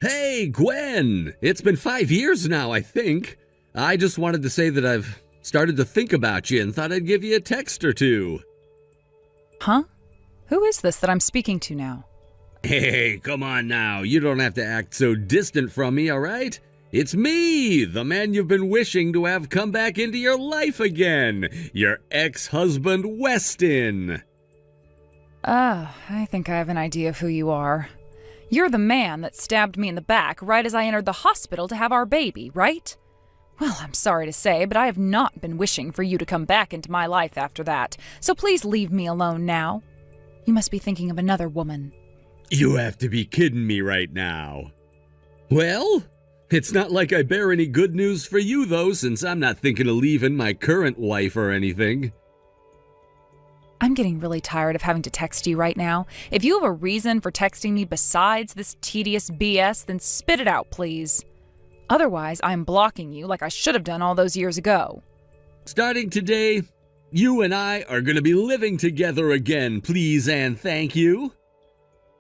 Hey, Gwen! It's been 5 years now, I think. I just wanted to say that I've started to think about you and thought I'd give you a text or two. Huh? Who is this that I'm speaking to now? Hey, come on now. You don't have to act so distant from me, all right? It's me, the man you've been wishing to have come back into your life again. Your ex-husband, Weston. I think I have an idea of who you are. You're the man that stabbed me in the back right as I entered the hospital to have our baby, right? Well, I'm sorry to say, but I have not been wishing for you to come back into my life after that, so please leave me alone now. You must be thinking of another woman. You have to be kidding me right now. Well, it's not like I bear any good news for you, though, since I'm not thinking of leaving my current wife or anything. I'm getting really tired of having to text you right now. If you have a reason for texting me besides this tedious BS, then spit it out, please. Otherwise, I'm blocking you like I should have done all those years ago. Starting today, you and I are going to be living together again, please and thank you.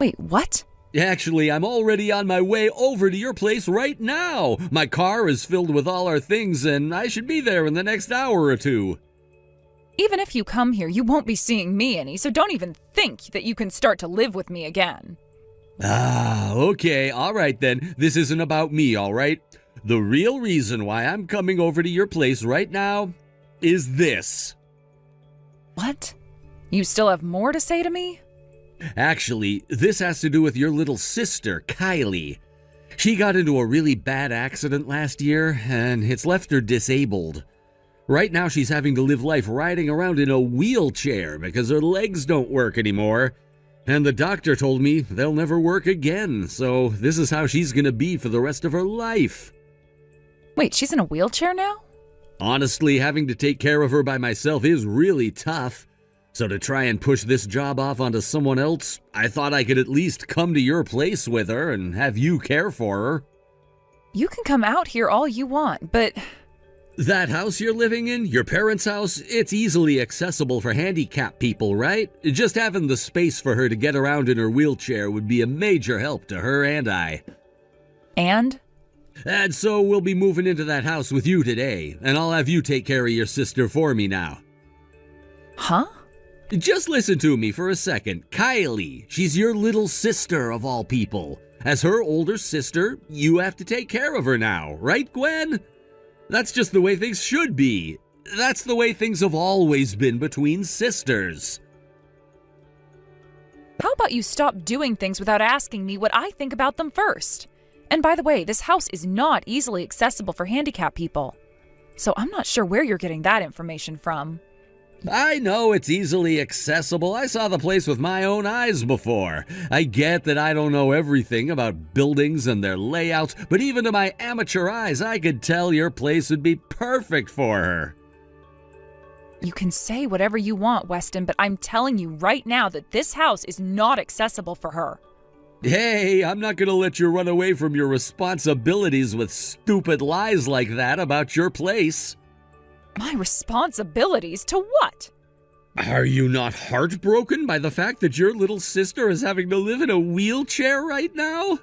Wait, what? Actually, I'm already on my way over to your place right now. My car is filled with all our things, and I should be there in the next hour or two. Even if you come here, you won't be seeing me any, so don't even think that you can start to live with me again. Okay, all right then. This isn't about me, all right? The real reason why I'm coming over to your place right now is this. What? You still have more to say to me? Actually, this has to do with your little sister, Kylie. She got into a really bad accident last year, and it's left her disabled. Right now, she's having to live life riding around in a wheelchair because her legs don't work anymore. And the doctor told me they'll never work again, so this is how she's gonna be for the rest of her life. Wait, she's in a wheelchair now? Honestly, having to take care of her by myself is really tough. So to try and push this job off onto someone else, I thought I could at least come to your place with her and have you care for her. You can come out here all you want, but... That house you're living in, your parents' house, it's easily accessible for handicapped people, right? Just having the space for her to get around in her wheelchair would be a major help to her and I. And? And so we'll be moving into that house with you today, and I'll have you take care of your sister for me now. Huh? Just listen to me for a second. Kylie, she's your little sister of all people. As her older sister, you have to take care of her now, right, Gwen? That's just the way things should be. That's the way things have always been between sisters. How about you stop doing things without asking me what I think about them first? And by the way, this house is not easily accessible for handicapped people. So I'm not sure where you're getting that information from. I know it's easily accessible. I saw the place with my own eyes before. I get that I don't know everything about buildings and their layouts, but even to my amateur eyes, I could tell your place would be perfect for her. You can say whatever you want, Weston, but I'm telling you right now that this house is not accessible for her. Hey, I'm not going to let you run away from your responsibilities with stupid lies like that about your place. My responsibilities to what? Are you not heartbroken by the fact that your little sister is having to live in a wheelchair right now?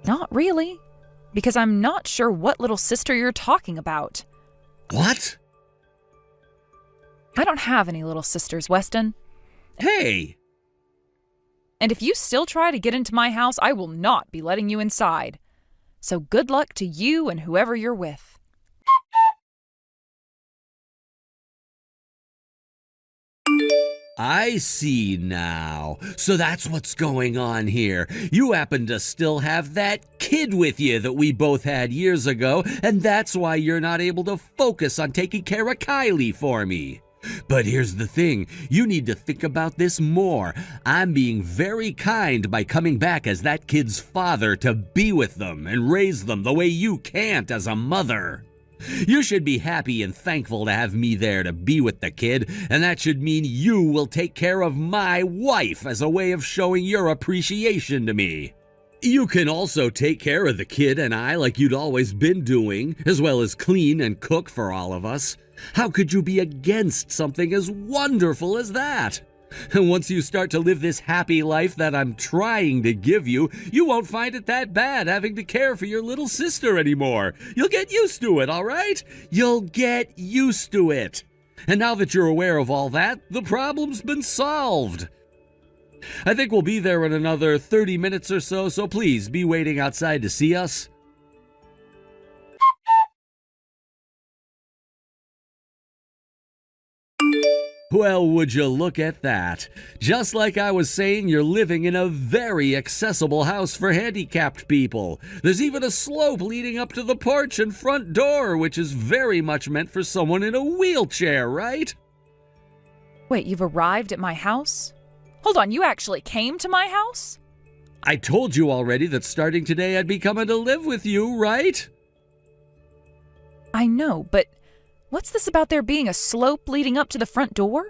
Not really, because I'm not sure what little sister you're talking about. What? I don't have any little sisters, Weston. Hey! And if you still try to get into my house, I will not be letting you inside. So good luck to you and whoever you're with. I see now. So that's what's going on here. You happen to still have that kid with you that we both had years ago, and that's why you're not able to focus on taking care of Kylie for me. But here's the thing, you need to think about this more. I'm being very kind by coming back as that kid's father to be with them and raise them the way you can't as a mother. You should be happy and thankful to have me there to be with the kid, and that should mean you will take care of my wife as a way of showing your appreciation to me. You can also take care of the kid and I like you'd always been doing, as well as clean and cook for all of us. How could you be against something as wonderful as that? And once you start to live this happy life that I'm trying to give you, you won't find it that bad having to care for your little sister anymore. You'll get used to it, all right? You'll get used to it. And now that you're aware of all that, the problem's been solved. I think we'll be there in another 30 minutes or so, so please be waiting outside to see us. Well, would you look at that? Just like I was saying, you're living in a very accessible house for handicapped people. There's even a slope leading up to the porch and front door, which is very much meant for someone in a wheelchair, right? Wait, you've arrived at my house? Hold on, you actually came to my house? I told you already that starting today I'd be coming to live with you, right? I know, but what's this about there being a slope leading up to the front door?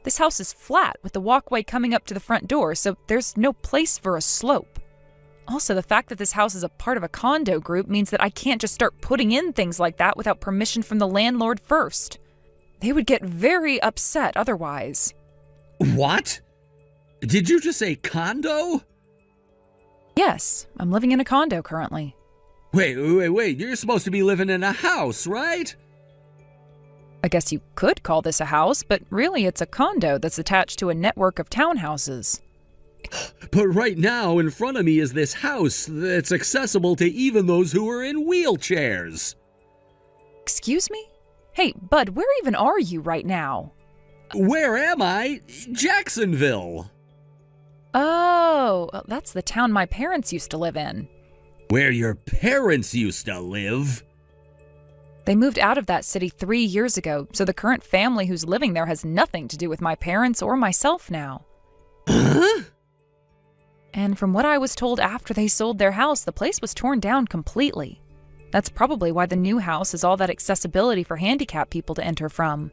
This house is flat with the walkway coming up to the front door, so there's no place for a slope. Also, the fact that this house is a part of a condo group means that I can't just start putting in things like that without permission from the landlord first. They would get very upset otherwise. What? Did you just say condo? Yes, I'm living in a condo currently. Wait, you're supposed to be living in a house, right? I guess you could call this a house, but really it's a condo that's attached to a network of townhouses. But right now, in front of me is this house that's accessible to even those who are in wheelchairs. Excuse me? Hey, bud, where even are you right now? Where am I? Jacksonville. Oh, that's the town my parents used to live in. Where your parents used to live? They moved out of that city 3 years ago, so the current family who's living there has nothing to do with my parents or myself now. Huh? And from what I was told after they sold their house, the place was torn down completely. That's probably why the new house has all that accessibility for handicapped people to enter from.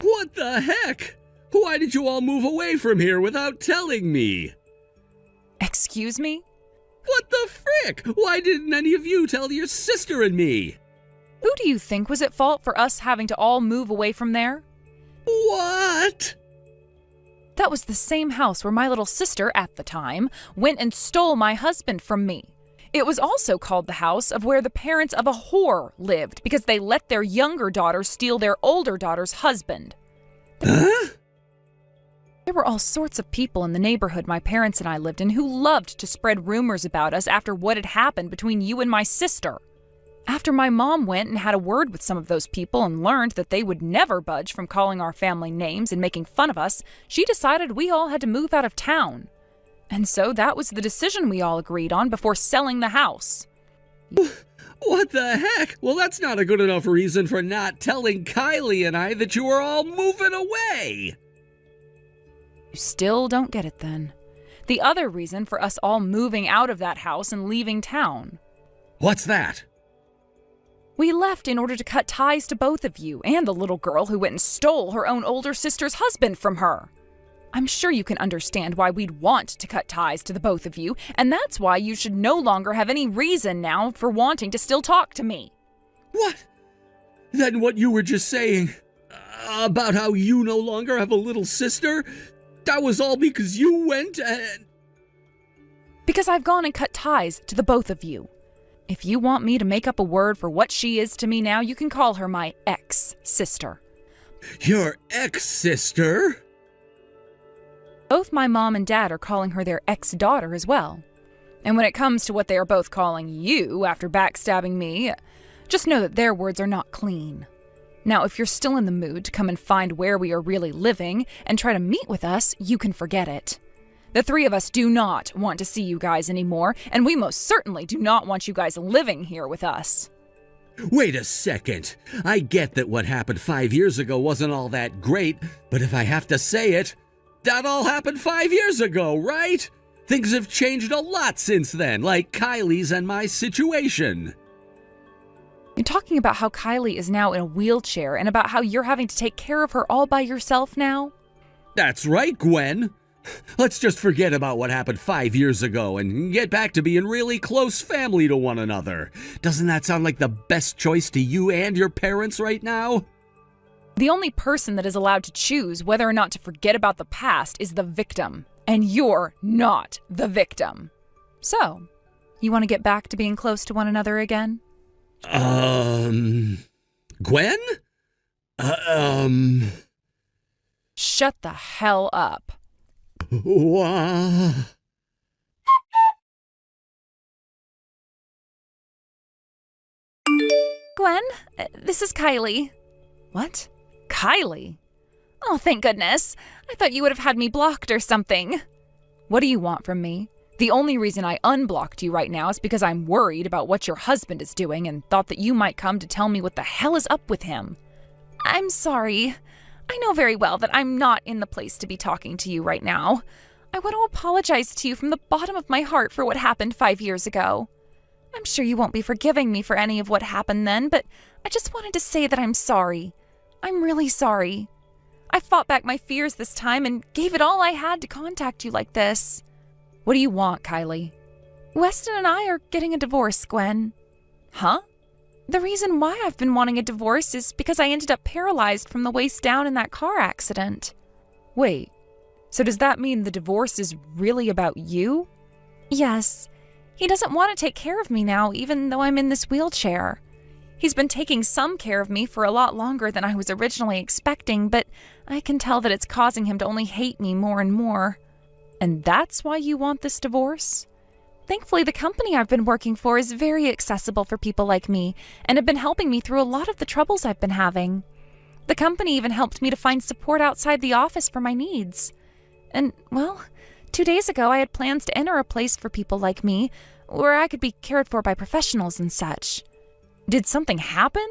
What the heck? Why did you all move away from here without telling me? Excuse me? What the frick? Why didn't any of you tell your sister and me? Who do you think was at fault for us having to all move away from there? What? That was the same house where my little sister, at the time, went and stole my husband from me. It was also called the house of where the parents of a whore lived because they let their younger daughter steal their older daughter's husband. Huh? There were all sorts of people in the neighborhood my parents and I lived in who loved to spread rumors about us after what had happened between you and my sister. After my mom went and had a word with some of those people and learned that they would never budge from calling our family names and making fun of us, she decided we all had to move out of town. And so that was the decision we all agreed on before selling the house. What the heck? Well, that's not a good enough reason for not telling Kylie and I that you were all moving away. You still don't get it then. The other reason for us all moving out of that house and leaving town. What's that? We left in order to cut ties to both of you and the little girl who went and stole her own older sister's husband from her. I'm sure you can understand why we'd want to cut ties to the both of you, and that's why you should no longer have any reason now for wanting to still talk to me. What? Then what you were just saying about how you no longer have a little sister, that was all because you went and... Because I've gone and cut ties to the both of you. If you want me to make up a word for what she is to me now, you can call her my ex-sister. Your ex-sister? Both my mom and dad are calling her their ex-daughter as well. And when it comes to what they are both calling you after backstabbing me, just know that their words are not clean. Now, if you're still in the mood to come and find where we are really living and try to meet with us, you can forget it. The three of us do not want to see you guys anymore, and we most certainly do not want you guys living here with us. Wait a second. I get that what happened 5 years ago wasn't all that great, but if I have to say it, that all happened 5 years ago, right? Things have changed a lot since then, like Kylie's and my situation. You're talking about how Kylie is now in a wheelchair and about how you're having to take care of her all by yourself now? That's right, Gwen. Let's just forget about what happened 5 years ago and get back to being really close family to one another. Doesn't that sound like the best choice to you and your parents right now? The only person that is allowed to choose whether or not to forget about the past is the victim, and you're not the victim. So, you want to get back to being close to one another again? Gwen? Shut the hell up. Gwen, this is Kylie. What? Kylie? Oh, thank goodness. I thought you would have had me blocked or something. What do you want from me? The only reason I unblocked you right now is because I'm worried about what your husband is doing and thought that you might come to tell me what the hell is up with him. I'm sorry. I know very well that I'm not in the place to be talking to you right now. I want to apologize to you from the bottom of my heart for what happened 5 years ago. I'm sure you won't be forgiving me for any of what happened then, but I just wanted to say that I'm sorry. I'm really sorry. I fought back my fears this time and gave it all I had to contact you like this. What do you want, Kylie? Weston and I are getting a divorce, Gwen. Huh? The reason why I've been wanting a divorce is because I ended up paralyzed from the waist down in that car accident. Wait, so does that mean the divorce is really about you? Yes. He doesn't want to take care of me now, even though I'm in this wheelchair. He's been taking some care of me for a lot longer than I was originally expecting, but I can tell that it's causing him to only hate me more and more. And that's why you want this divorce? Thankfully, the company I've been working for is very accessible for people like me and have been helping me through a lot of the troubles I've been having. The company even helped me to find support outside the office for my needs. And, well, 2 days ago I had plans to enter a place for people like me where I could be cared for by professionals and such. Did something happen?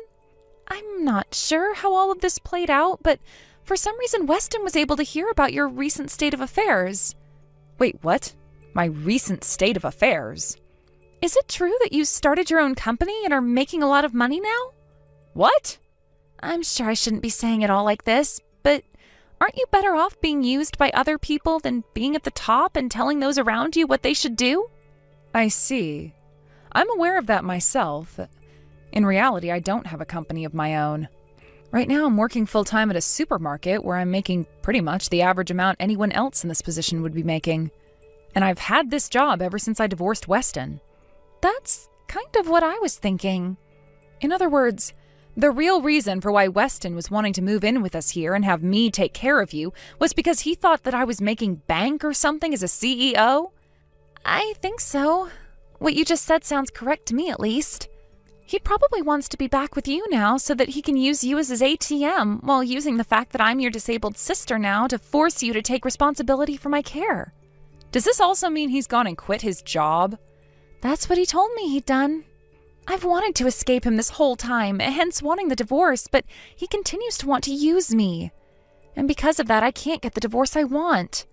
I'm not sure how all of this played out, but for some reason Weston was able to hear about your recent state of affairs. Wait, what? My recent state of affairs? Is it true that you started your own company and are making a lot of money now? What? I'm sure I shouldn't be saying it all like this, but aren't you better off being used by other people than being at the top and telling those around you what they should do? I see. I'm aware of that myself. In reality, I don't have a company of my own. Right now, I'm working full-time at a supermarket where I'm making pretty much the average amount anyone else in this position would be making. And I've had this job ever since I divorced Weston. That's kind of what I was thinking. In other words, the real reason for why Weston was wanting to move in with us here and have me take care of you was because he thought that I was making bank or something as a CEO? I think so. What you just said sounds correct to me, at least. He probably wants to be back with you now so that he can use you as his ATM while using the fact that I'm your disabled sister now to force you to take responsibility for my care. Does this also mean he's gone and quit his job? That's what he told me he'd done. I've wanted to escape him this whole time, hence wanting the divorce, but he continues to want to use me. And because of that, I can't get the divorce I want.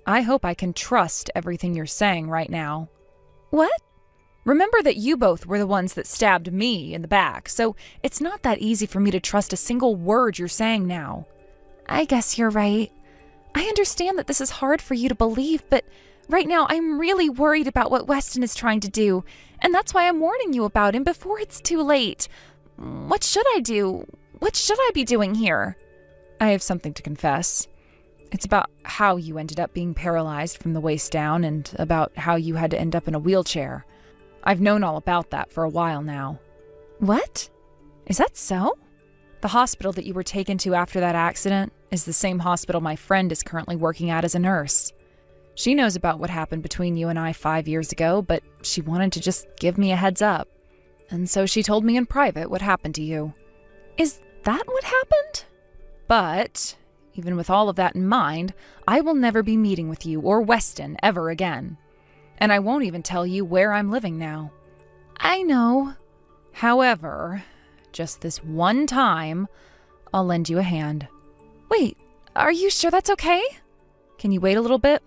I hope I can trust everything you're saying right now. What? Remember that you both were the ones that stabbed me in the back, so it's not that easy for me to trust a single word you're saying now. I guess you're right. I understand that this is hard for you to believe, but right now I'm really worried about what Weston is trying to do, and that's why I'm warning you about him before it's too late. What should I do? What should I be doing here? I have something to confess. It's about how you ended up being paralyzed from the waist down and about how you had to end up in a wheelchair. I've known all about that for a while now. What? Is that so? The hospital that you were taken to after that accident is the same hospital my friend is currently working at as a nurse. She knows about what happened between you and I 5 years ago, but she wanted to just give me a heads up. And so she told me in private what happened to you. Is that what happened? But, even with all of that in mind, I will never be meeting with you or Weston ever again. And I won't even tell you where I'm living now. I know. However, just this one time, I'll lend you a hand. Wait, are you sure that's okay? Can you wait a little bit?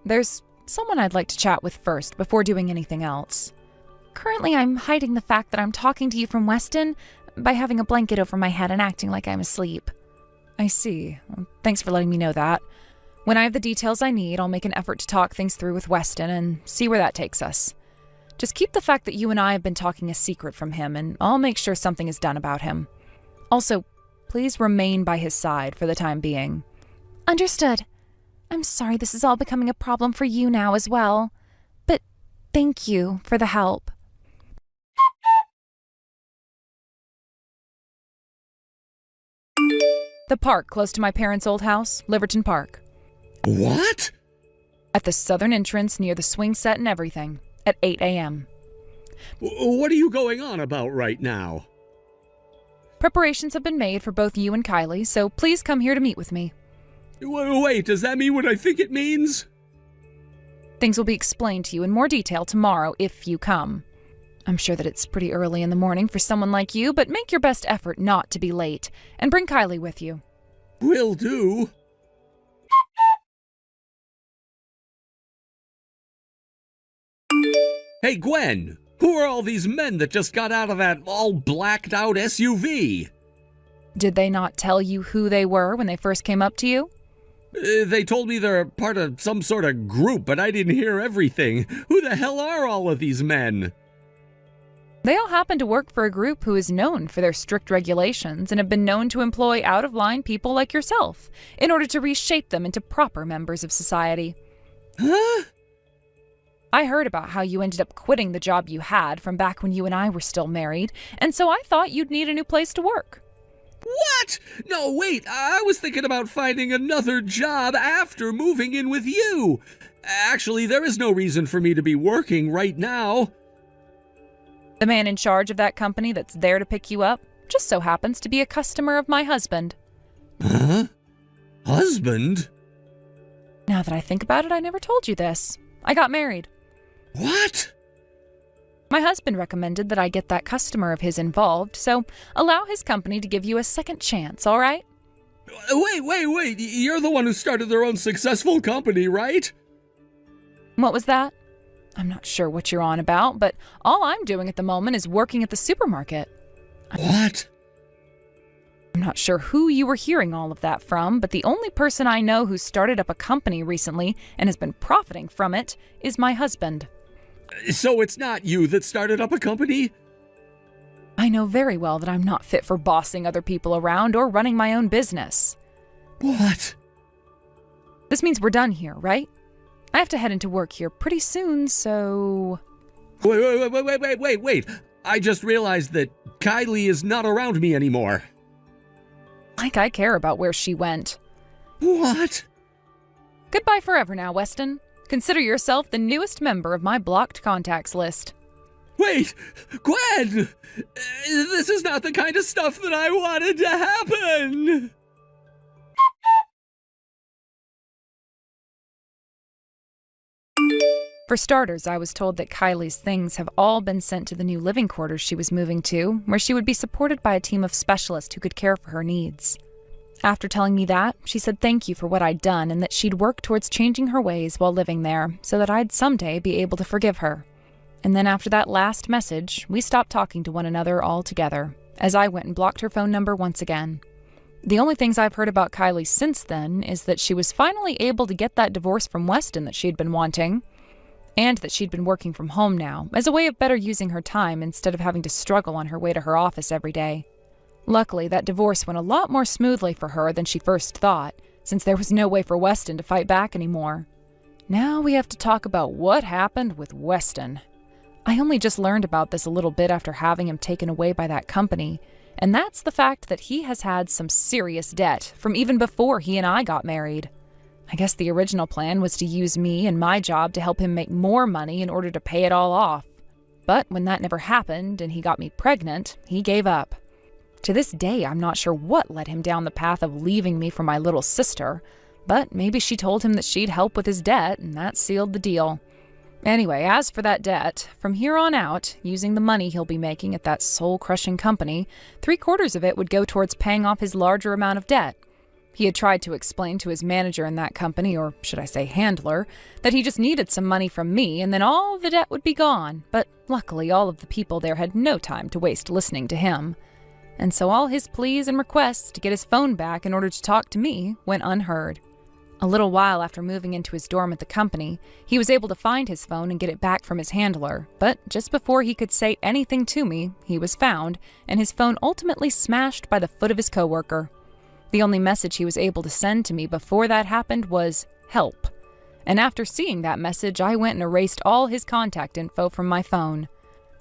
There's someone I'd like to chat with first before doing anything else. Currently, I'm hiding the fact that I'm talking to you from Weston by having a blanket over my head and acting like I'm asleep. I see. Well, thanks for letting me know that. When I have the details I need, I'll make an effort to talk things through with Weston and see where that takes us. Just keep the fact that you and I have been talking a secret from him, and I'll make sure something is done about him. Also, please remain by his side for the time being. Understood. I'm sorry this is all becoming a problem for you now as well. But thank you for the help. The park close to my parents' old house, Liverton Park. What? At the southern entrance near the swing set and everything, at 8 a.m. What are you going on about right now? Preparations have been made for both you and Kylie, so please come here to meet with me. Wait, does that mean what I think it means? Things will be explained to you in more detail tomorrow if you come. I'm sure that it's pretty early in the morning for someone like you, but make your best effort not to be late, and bring Kylie with you. Will do. Hey, Gwen! Who are all these men that just got out of that all blacked out SUV? Did they not tell you who they were when they first came up to you? They told me they're part of some sort of group, but I didn't hear everything. Who the hell are all of these men? They all happen to work for a group who is known for their strict regulations and have been known to employ out-of-line people like yourself in order to reshape them into proper members of society. Huh? I heard about how you ended up quitting the job you had from back when you and I were still married, and so I thought you'd need a new place to work. What? No, wait, I was thinking about finding another job after moving in with you. Actually, there is no reason for me to be working right now. The man in charge of that company that's there to pick you up just so happens to be a customer of my husband. Huh? Husband? Now that I think about it, I never told you this. I got married. What? My husband recommended that I get that customer of his involved, so allow his company to give you a second chance, all right? Wait. You're the one who started their own successful company, right? What was that? I'm not sure what you're on about, but all I'm doing at the moment is working at the supermarket. What? I'm not sure who you were hearing all of that from, but the only person I know who started up a company recently and has been profiting from it is my husband. So it's not you that started up a company? I know very well that I'm not fit for bossing other people around or running my own business. What? This means we're done here, right? I have to head into work here pretty soon, so... Wait. I just realized that Kylie is not around me anymore. Like I care about where she went. What? Goodbye forever now, Weston. Consider yourself the newest member of my blocked contacts list. Wait! Gwen! This is not the kind of stuff that I wanted to happen! For starters, I was told that Kylie's things have all been sent to the new living quarters she was moving to, where she would be supported by a team of specialists who could care for her needs. After telling me that, she said thank you for what I'd done and that she'd work towards changing her ways while living there so that I'd someday be able to forgive her. And then after that last message, we stopped talking to one another altogether, as I went and blocked her phone number once again. The only things I've heard about Kylie since then is that she was finally able to get that divorce from Weston that she'd been wanting, and that she'd been working from home now, as a way of better using her time instead of having to struggle on her way to her office every day. Luckily, that divorce went a lot more smoothly for her than she first thought, since there was no way for Weston to fight back anymore. Now we have to talk about what happened with Weston. I only just learned about this a little bit after having him taken away by that company, and that's the fact that he has had some serious debt from even before he and I got married. I guess the original plan was to use me and my job to help him make more money in order to pay it all off. But when that never happened and he got me pregnant, he gave up. To this day, I'm not sure what led him down the path of leaving me for my little sister, but maybe she told him that she'd help with his debt, and that sealed the deal. Anyway, as for that debt, from here on out, using the money he'll be making at that soul-crushing company, 3/4 of it would go towards paying off his larger amount of debt. He had tried to explain to his manager in that company, or should I say handler, that he just needed some money from me and then all the debt would be gone, but luckily all of the people there had no time to waste listening to him. And so all his pleas and requests to get his phone back in order to talk to me went unheard. A little while after moving into his dorm at the company, he was able to find his phone and get it back from his handler, but just before he could say anything to me, he was found, and his phone ultimately smashed by the foot of his coworker. The only message he was able to send to me before that happened was, "Help." And after seeing that message, I went and erased all his contact info from my phone.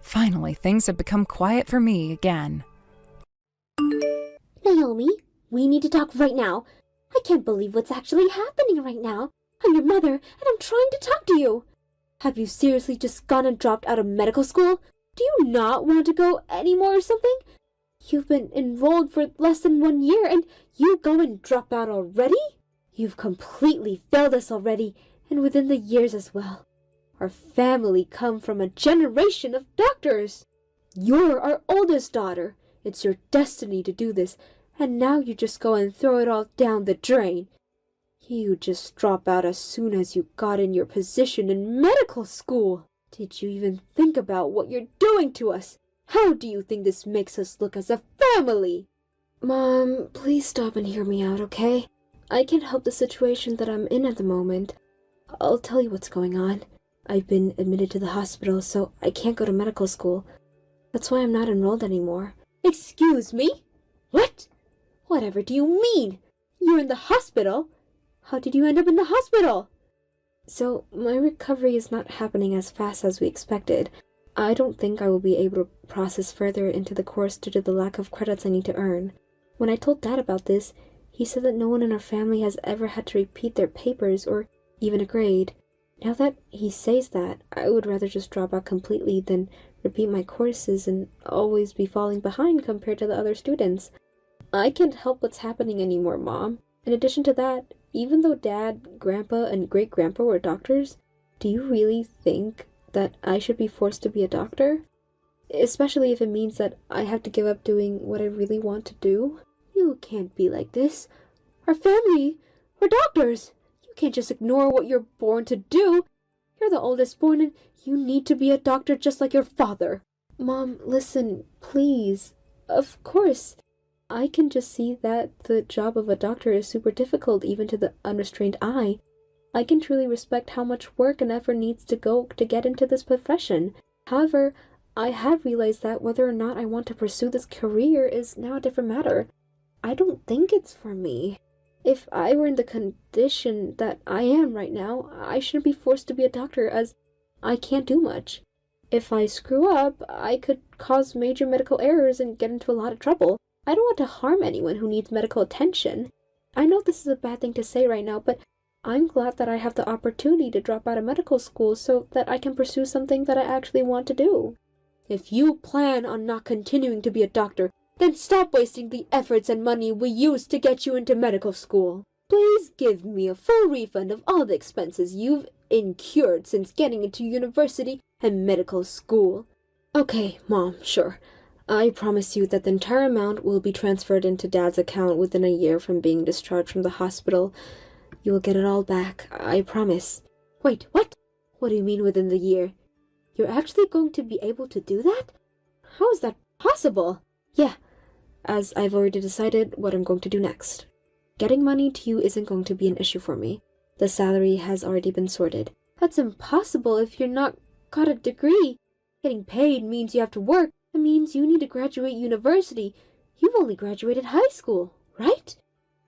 Finally, things have become quiet for me again. Naomi, we need to talk right now. I can't believe what's actually happening right now. I'm your mother, and I'm trying to talk to you. Have you seriously just gone and dropped out of medical school? Do you not want to go anymore or something? You've been enrolled for less than 1 year, and you go and drop out already? You've completely failed us already, and within the years as well. Our family come from a generation of doctors. You're our oldest daughter. It's your destiny to do this, and now you just go and throw it all down the drain. You just drop out as soon as you got in your position in medical school. Did you even think about what you're doing to us? How do you think this makes us look as a family? Mom, please stop and hear me out, okay? I can't help the situation that I'm in at the moment. I'll tell you what's going on. I've been admitted to the hospital, so I can't go to medical school. That's why I'm not enrolled anymore. Excuse me? What? Whatever do you mean? You're in the hospital? How did you end up in the hospital? So, my recovery is not happening as fast as we expected. I don't think I will be able to process further into the course due to the lack of credits I need to earn. When I told Dad about this, he said that no one in our family has ever had to repeat their papers or even a grade. Now that he says that, I would rather just drop out completely than repeat my courses and always be falling behind compared to the other students. I can't help what's happening anymore, Mom. In addition to that, even though Dad, Grandpa, and Great-Grandpa were doctors, do you really think that I should be forced to be a doctor? Especially if it means that I have to give up doing what I really want to do? You can't be like this. Our family, we're doctors. You can't just ignore what you're born to do. You're the oldest born and you need to be a doctor just like your father. Mom, listen, please. Of course. I can just see that the job of a doctor is super difficult even to the unrestrained eye. I can truly respect how much work and effort needs to go to get into this profession. However, I have realized that whether or not I want to pursue this career is now a different matter. I don't think it's for me. If I were in the condition that I am right now, I shouldn't be forced to be a doctor as I can't do much. If I screw up, I could cause major medical errors and get into a lot of trouble. I don't want to harm anyone who needs medical attention. I know this is a bad thing to say right now, but I'm glad that I have the opportunity to drop out of medical school so that I can pursue something that I actually want to do. If you plan on not continuing to be a doctor, then stop wasting the efforts and money we used to get you into medical school. Please give me a full refund of all the expenses you've incurred since getting into university and medical school. Okay, Mom, sure. I promise you that the entire amount will be transferred into Dad's account within a year from being discharged from the hospital. You will get it all back, I promise. Wait, what? What do you mean within the year? You're actually going to be able to do that? How is that possible? Yeah, as I've already decided what I'm going to do next. Getting money to you isn't going to be an issue for me. The salary has already been sorted. That's impossible if you're not got a degree. Getting paid means you have to work. It means you need to graduate university. You've only graduated high school, right?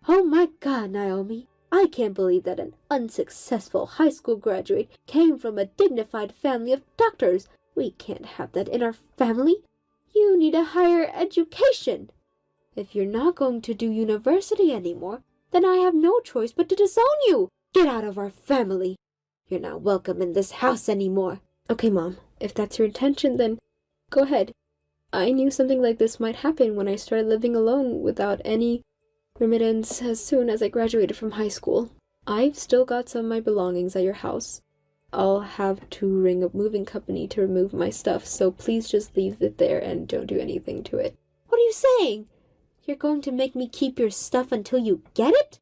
Oh my God, Naomi. I can't believe that an unsuccessful high school graduate came from a dignified family of doctors. We can't have that in our family. You need a higher education. If you're not going to do university anymore, then I have no choice but to disown you. Get out of our family. You're not welcome in this house anymore. Okay, Mom, if that's your intention, then go ahead. I knew something like this might happen when I started living alone without any remittance as soon as I graduated from high school. I've still got some of my belongings at your house. I'll have to ring a moving company to remove my stuff, so please just leave it there and don't do anything to it. What are you saying? You're going to make me keep your stuff until you get it?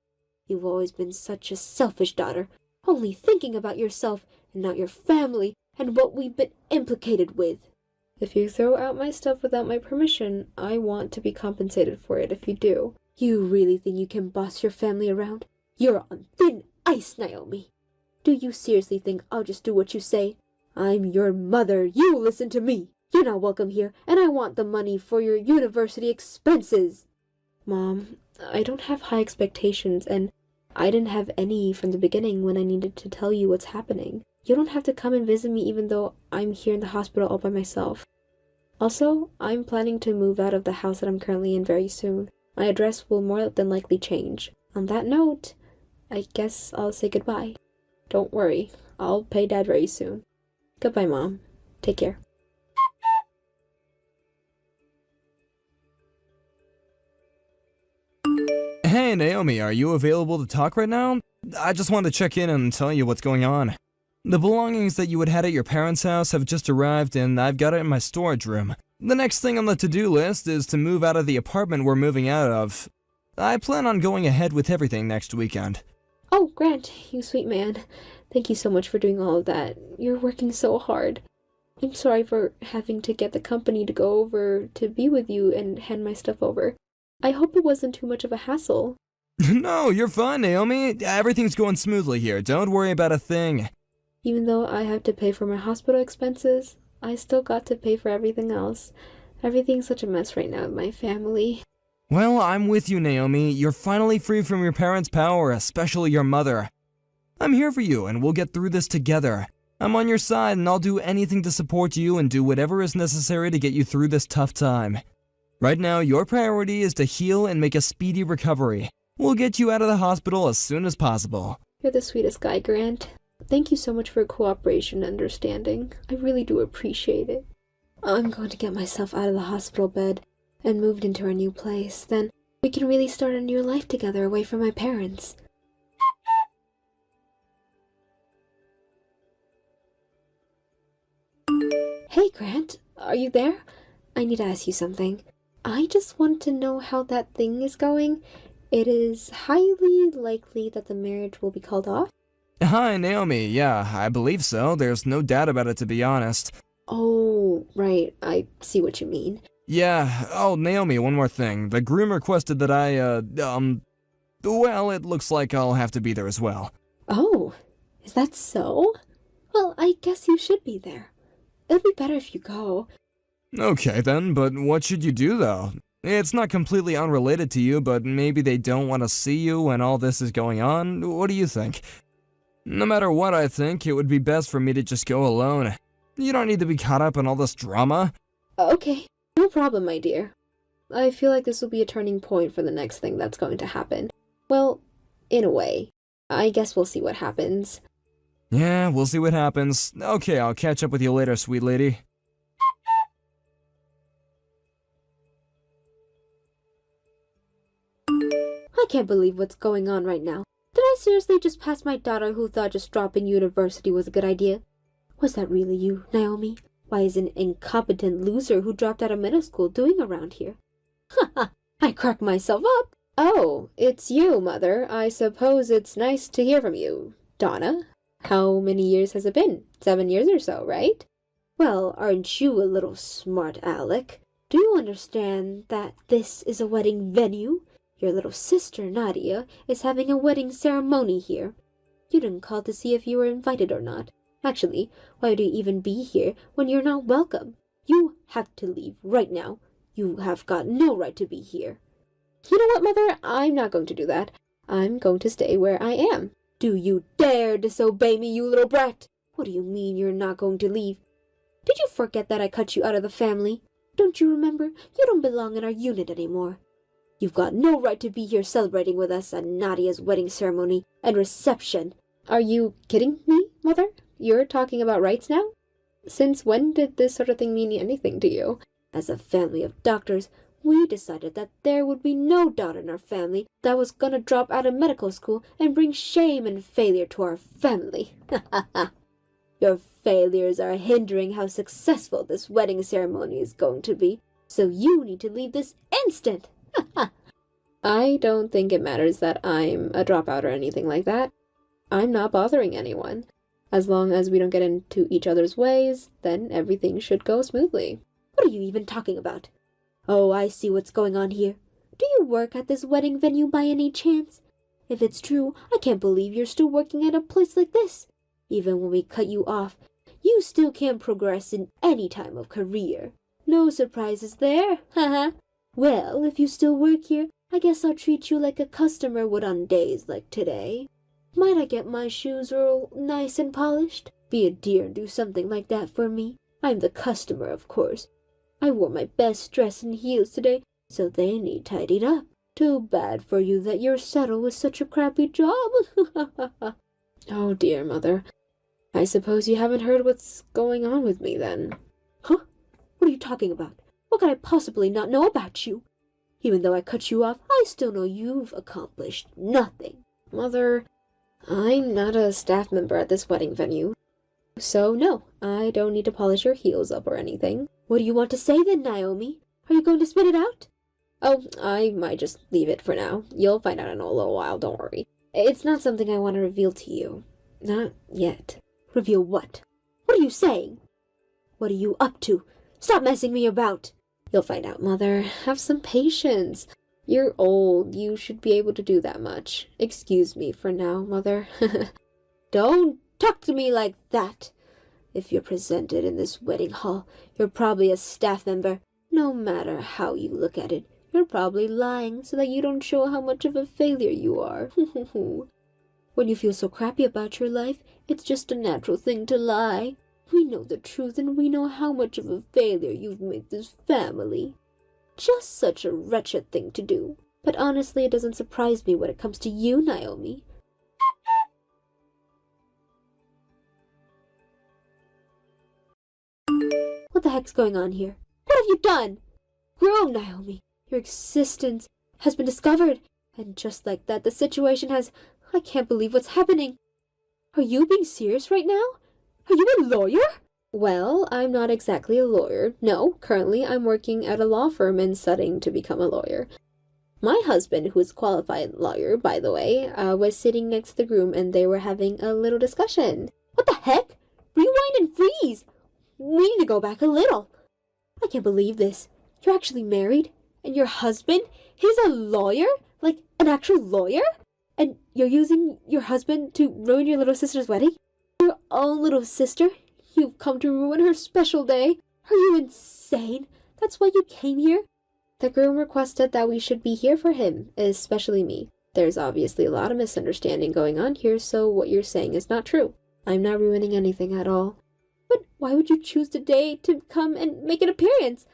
You've always been such a selfish daughter, only thinking about yourself and not your family and what we've been implicated with. If you throw out my stuff without my permission, I want to be compensated for it if you do. You really think you can boss your family around? You're on thin ice, Naomi. Do you seriously think I'll just do what you say? I'm your mother. You listen to me. You're not welcome here, and I want the money for your university expenses. Mom, I don't have high expectations, and I didn't have any from the beginning when I needed to tell you what's happening. You don't have to come and visit me even though I'm here in the hospital all by myself. Also, I'm planning to move out of the house that I'm currently in very soon. My address will more than likely change. On that note, I guess I'll say goodbye. Don't worry, I'll pay Dad very soon. Goodbye, Mom. Take care. Hey Naomi, are you available to talk right now? I just wanted to check in and tell you what's going on. The belongings that you had at your parents' house have just arrived and I've got it in my storage room. The next thing on the to-do list is to move out of the apartment we're moving out of. I plan on going ahead with everything next weekend. Oh, Grant, you sweet man. Thank you so much for doing all of that. You're working so hard. I'm sorry for having to get the company to go over to be with you and hand my stuff over. I hope it wasn't too much of a hassle. No, you're fine, Naomi. Everything's going smoothly here. Don't worry about a thing. Even though I have to pay for my hospital expenses, I still got to pay for everything else. Everything's such a mess right now with my family. Well, I'm with you, Naomi. You're finally free from your parents' power, especially your mother. I'm here for you, and we'll get through this together. I'm on your side, and I'll do anything to support you and do whatever is necessary to get you through this tough time. Right now, your priority is to heal and make a speedy recovery. We'll get you out of the hospital as soon as possible. You're the sweetest guy, Grant. Thank you so much for your cooperation and understanding. I really do appreciate it. I'm going to get myself out of the hospital bed and moved into our new place. Then we can really start a new life together away from my parents. Hey, Grant. Are you there? I need to ask you something. I just want to know how that thing is going. It is highly likely that the marriage will be called off. Hi, Naomi. Yeah, I believe so. There's no doubt about it, to be honest. Oh, right. I see what you mean. Yeah. Oh, Naomi, one more thing. The groom requested that well, it looks like I'll have to be there as well. Oh, is that so? Well, I guess you should be there. It'll be better if you go. Okay then, but what should you do though? It's not completely unrelated to you, but maybe they don't want to see you when all this is going on. What do you think? No matter what I think, it would be best for me to just go alone. You don't need to be caught up in all this drama. Okay, no problem, my dear. I feel like this will be a turning point for the next thing that's going to happen. Well, in a way. I guess we'll see what happens. Yeah, we'll see what happens. Okay, I'll catch up with you later, sweet lady. I can't believe what's going on right now. Did I seriously just pass my daughter who thought just dropping university was a good idea? Was that really you, Naomi? Why is an incompetent loser who dropped out of middle school doing around here? Ha ha! I cracked myself up! Oh, it's you, Mother. I suppose it's nice to hear from you. Donna? How many years has it been? 7 years or so, right? Well, aren't you a little smart, Alec? Do you understand that this is a wedding venue? Your little sister, Nadia, is having a wedding ceremony here. You didn't call to see if you were invited or not. Actually, why do you even be here when you're not welcome? You have to leave right now. You have got no right to be here. You know what, Mother? I'm not going to do that. I'm going to stay where I am. Do you dare disobey me, you little brat? What do you mean you're not going to leave? Did you forget that I cut you out of the family? Don't you remember? You don't belong in our unit anymore. You've got no right to be here celebrating with us at Nadia's wedding ceremony and reception. Are you kidding me, Mother? You're talking about rights now? Since when did this sort of thing mean anything to you? As a family of doctors, we decided that there would be no daughter in our family that was gonna drop out of medical school and bring shame and failure to our family. Ha ha ha. Your failures are hindering how successful this wedding ceremony is going to be, so you need to leave this instant. I don't think it matters that I'm a dropout or anything like that. I'm not bothering anyone. As long as we don't get into each other's ways, then everything should go smoothly. What are you even talking about? Oh, I see what's going on here. Do you work at this wedding venue by any chance? If it's true, I can't believe you're still working at a place like this. Even when we cut you off, you still can't progress in any time of career. No surprises there, haha. Well, if you still work here, I guess I'll treat you like a customer would on days like today. Might I get my shoes all nice and polished? Be a dear and do something like that for me. I'm the customer, of course. I wore my best dress and heels today, so they need tidied up. Too bad for you that you're saddled with such a crappy job. Oh dear, Mother. I suppose you haven't heard what's going on with me, then. Huh? What are you talking about? What could I possibly not know about you? Even though I cut you off, I still know you've accomplished nothing. Mother, I'm not a staff member at this wedding venue. So no, I don't need to polish your heels up or anything. What do you want to say then, Naomi? Are you going to spit it out? Oh, I might just leave it for now. You'll find out in a little while, don't worry. It's not something I want to reveal to you. Not yet. Reveal what? What are you saying? What are you up to? Stop messing me about. You'll find out, Mother. Have some patience. You're old. You should be able to do that much. Excuse me for now, Mother. Don't talk to me like that. If you're presented in this wedding hall, you're probably a staff member. No matter how you look at it, you're probably lying so that you don't show how much of a failure you are. When you feel so crappy about your life, it's just a natural thing to lie. We know the truth and we know how much of a failure you've made this family. Just such a wretched thing to do. But honestly, it doesn't surprise me when it comes to you, Naomi. What the heck's going on here? What have you done? Grow, Naomi. Your existence has been discovered. And just like that, the situation has... I can't believe what's happening. Are you being serious right now? Are you a lawyer? Well, I'm not exactly a lawyer. No, currently I'm working at a law firm and studying to become a lawyer. My husband, who is a qualified lawyer, by the way, was sitting next to the groom and they were having a little discussion. What the heck? Rewind and freeze! We need to go back a little. I can't believe this. You're actually married? And your husband? He's a lawyer? Like, an actual lawyer? And you're using your husband to ruin your little sister's wedding? Your own little sister? You've come to ruin her special day? Are you insane? That's why you came here? The groom requested that we should be here for him, especially me. There's obviously a lot of misunderstanding going on here, so what you're saying is not true. I'm not ruining anything at all. But why would you choose today to come and make an appearance?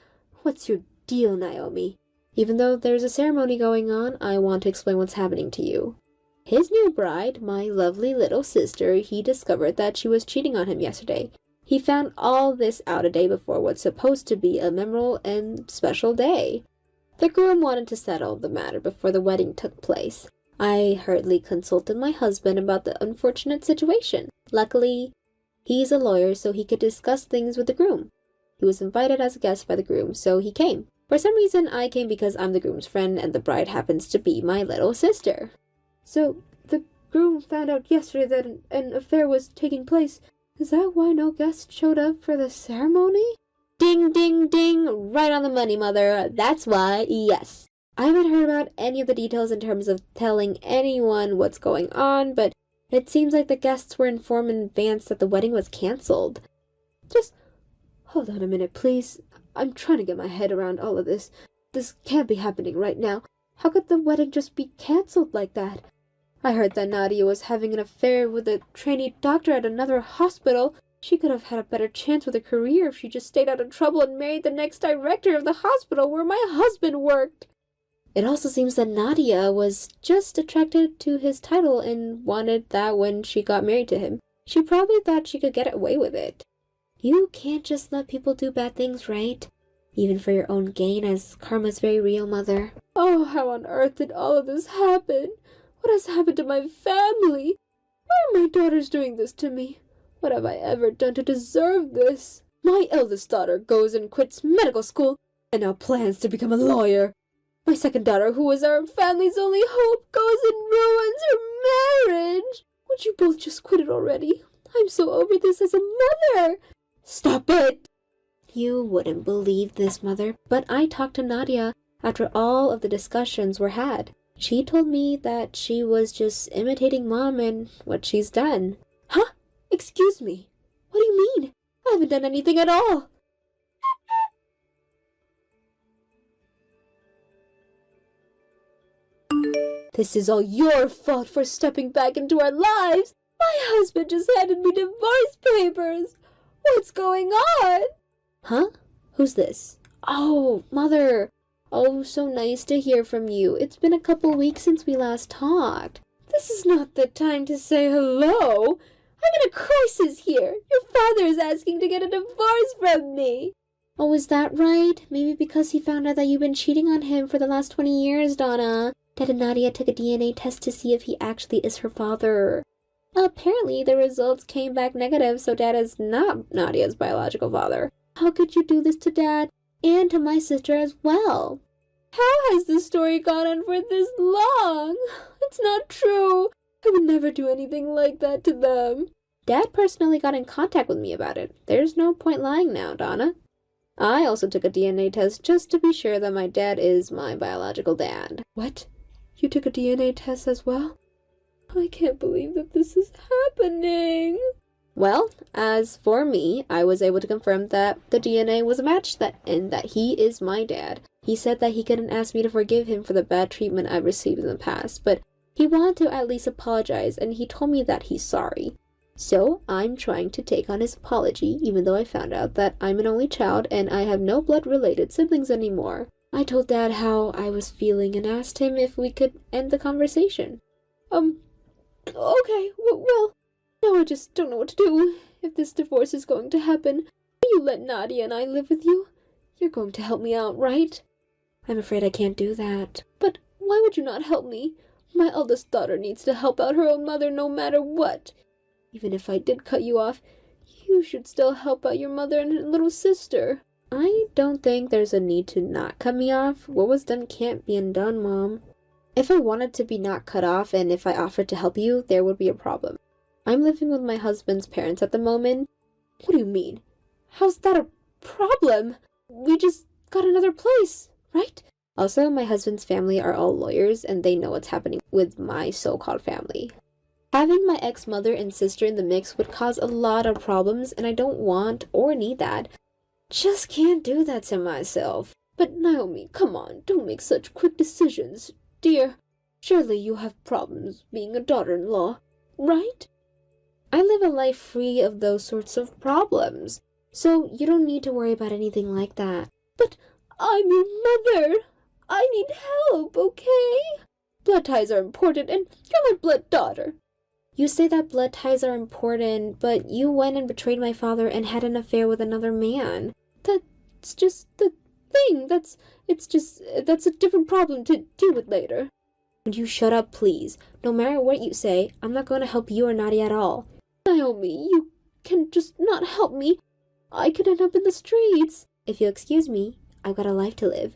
What's your deal, Naomi? Even though there's a ceremony going on, I want to explain what's happening to you. His new bride, my lovely little sister, he discovered that she was cheating on him yesterday. He found all this out a day before what's supposed to be a memorable and special day. The groom wanted to settle the matter before the wedding took place. I hurriedly consulted my husband about the unfortunate situation. Luckily, he's a lawyer, so he could discuss things with the groom. He was invited as a guest by the groom, so he came. For some reason, I came because I'm the groom's friend and the bride happens to be my little sister. So, the groom found out yesterday that an affair was taking place. Is that why no guests showed up for the ceremony? Ding, ding, ding! Right on the money, Mother. That's why, yes. I haven't heard about any of the details in terms of telling anyone what's going on, but it seems like the guests were informed in advance that the wedding was cancelled. Just hold on a minute, please. I'm trying to get my head around all of this. This can't be happening right now. How could the wedding just be cancelled like that? I heard that Nadia was having an affair with a trainee doctor at another hospital. She could have had a better chance with a career if she just stayed out of trouble and married the next director of the hospital where my husband worked. It also seems that Nadia was just attracted to his title and wanted that when she got married to him. She probably thought she could get away with it. You can't just let people do bad things, right? Even for your own gain, as karma's very real, Mother. Oh, how on earth did all of this happen? What has happened to my family? Why are my daughters doing this to me? What have I ever done to deserve this? My eldest daughter goes and quits medical school and now plans to become a lawyer. My second daughter, who was our family's only hope, goes and ruins her marriage. Would you both just quit it already? I'm so over this as a mother. Stop it! You wouldn't believe this, Mother, but I talked to Nadia after all of the discussions were had. She told me that she was just imitating Mom and what she's done. Huh? Excuse me. What do you mean? I haven't done anything at all. This is all your fault for stepping back into our lives. My husband just handed me divorce papers. What's going on? Huh? Who's this? Oh, Mother. Oh, so nice to hear from you. It's been a couple weeks since we last talked. This is not the time to say hello. I'm in a crisis here. Your father is asking to get a divorce from me. Oh, is that right? Maybe because he found out that you've been cheating on him for the last 20 years, Donna. Dad and Nadia took a DNA test to see if he actually is her father. Apparently, the results came back negative, so Dad is not Nadia's biological father. How could you do this to Dad and to my sister as well? How has this story gone on for this long? It's not true. I would never do anything like that to them. Dad personally got in contact with me about it. There's no point lying now, Donna. I also took a DNA test just to be sure that my dad is my biological dad. What? You took a DNA test as well? I can't believe that this is happening. Well, as for me, I was able to confirm that the DNA was a match and that he is my dad. He said that he couldn't ask me to forgive him for the bad treatment I received in the past, but he wanted to at least apologize, and he told me that he's sorry. So, I'm trying to take on his apology, even though I found out that I'm an only child and I have no blood-related siblings anymore. I told Dad how I was feeling and asked him if we could end the conversation. Okay, well, now I just don't know what to do. If this divorce is going to happen, will you let Nadia and I live with you? You're going to help me out, right? I'm afraid I can't do that. But why would you not help me? My eldest daughter needs to help out her own mother no matter what. Even if I did cut you off, you should still help out your mother and her little sister. I don't think there's a need to not cut me off. What was done can't be undone, Mom. If I wanted to be not cut off and if I offered to help you, there would be a problem. I'm living with my husband's parents at the moment. What do you mean? How's that a problem? We just got another place, right? Also, my husband's family are all lawyers and they know what's happening with my so-called family. Having my ex-mother and sister in the mix would cause a lot of problems and I don't want or need that. Just can't do that to myself. But Naomi, come on, don't make such quick decisions. Dear, surely you have problems being a daughter-in-law, right? I live a life free of those sorts of problems, so you don't need to worry about anything like that. But I'm your mother. I need help, okay? Blood ties are important, and you're my blood daughter. You say that blood ties are important, but you went and betrayed my father and had an affair with another man. That's just the thing. That's a different problem to deal with later. Would you shut up, please? No matter what you say, I'm not going to help you or Nadia at all. Naomi, you can just not help me. I could end up in the streets. If you'll excuse me, I've got a life to live.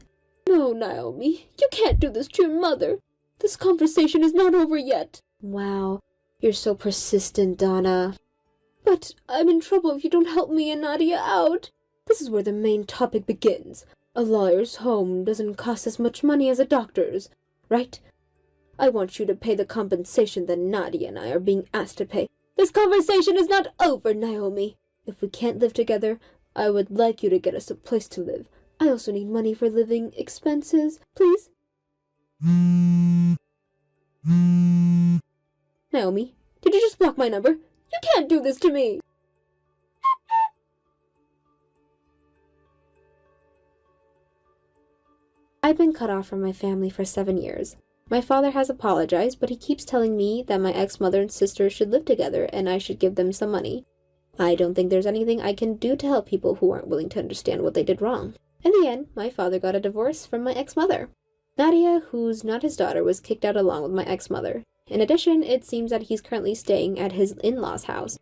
No, Naomi, you can't do this to your mother. This conversation is not over yet. Wow, you're so persistent, Donna. But I'm in trouble if you don't help me and Nadia out. This is where the main topic begins. A lawyer's home doesn't cost as much money as a doctor's, right? I want you to pay the compensation that Nadia and I are being asked to pay. This conversation is not over, Naomi. If we can't live together, I would like you to get us a place to live. I also need money for living expenses, please. Naomi, did you just block my number? You can't do this to me! I've been cut off from my family for 7 years. My father has apologized, but he keeps telling me that my ex-mother and sister should live together and I should give them some money. I don't think there's anything I can do to help people who aren't willing to understand what they did wrong. In the end, my father got a divorce from my ex-mother. Nadia, who's not his daughter, was kicked out along with my ex-mother. In addition, it seems that he's currently staying at his in-laws' house.